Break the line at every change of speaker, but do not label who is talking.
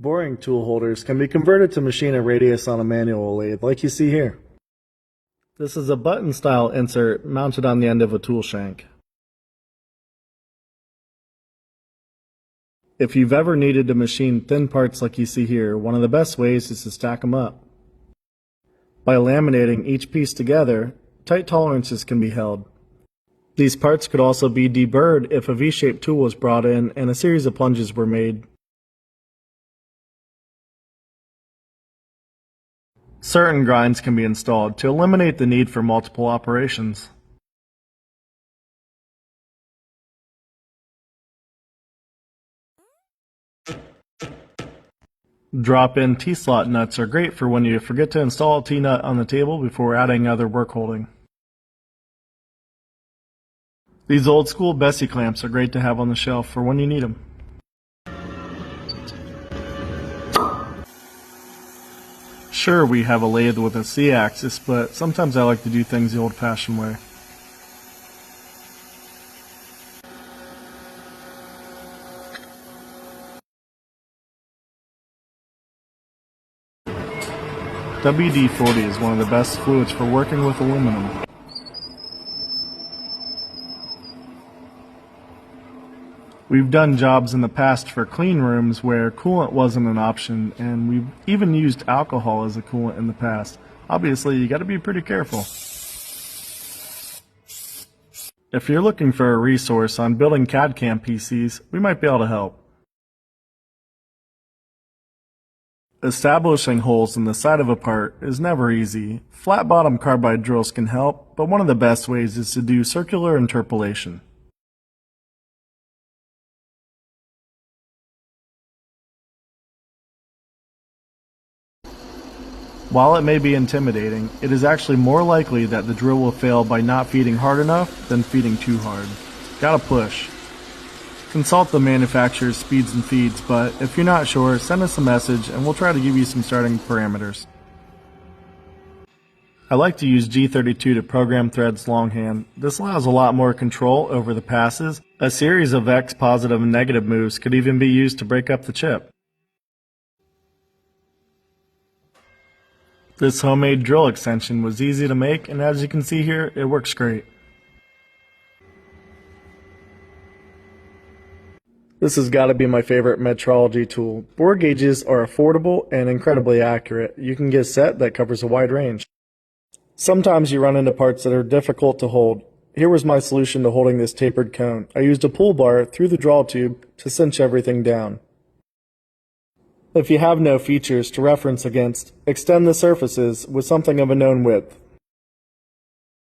Boring tool holders can be converted to machine a radius on a manual lathe, like you see here. This is a button-style insert mounted on the end of a tool shank. If you've ever needed to machine thin parts like you see here, one of the best ways is to stack them up. By laminating each piece together, tight tolerances can be held. These parts could also be deburred if a V-shaped tool was brought in and a series of plunges were made. Certain grinds can be installed to eliminate the need for multiple operations. Drop-in T-slot nuts are great for when you forget to install a T-nut on the table before adding other work holding. These old-school Bessie clamps are great to have on the shelf for when you need them. Sure, we have a lathe with a C-axis, but sometimes I like to do things the old-fashioned way. WD-40 is one of the best fluids for working with aluminum. We've done jobs in the past for clean rooms where coolant wasn't an option, and we've even used alcohol as a coolant in the past. Obviously, you gotta be pretty careful. If you're looking for a resource on building CAD/CAM PCs, we might be able to help. Establishing holes in the side of a part is never easy. Flat bottom carbide drills can help, but one of the best ways is to do circular interpolation. While it may be intimidating, it is actually more likely that the drill will fail by not feeding hard enough than feeding too hard. Gotta push. Consult the manufacturer's speeds and feeds, but if you're not sure, send us a message and we'll try to give you some starting parameters. I like to use G32 to program threads longhand. This allows a lot more control over the passes. A series of X positive and negative moves could even be used to break up the chip. This homemade drill extension was easy to make, and as you can see here, it works great. This has got to be my favorite metrology tool. Bore gauges are affordable and incredibly accurate. You can get a set that covers a wide range. Sometimes you run into parts that are difficult to hold. Here was my solution to holding this tapered cone. I used a pull bar through the draw tube to cinch everything down. If you have no features to reference against, extend the surfaces with something of a known width.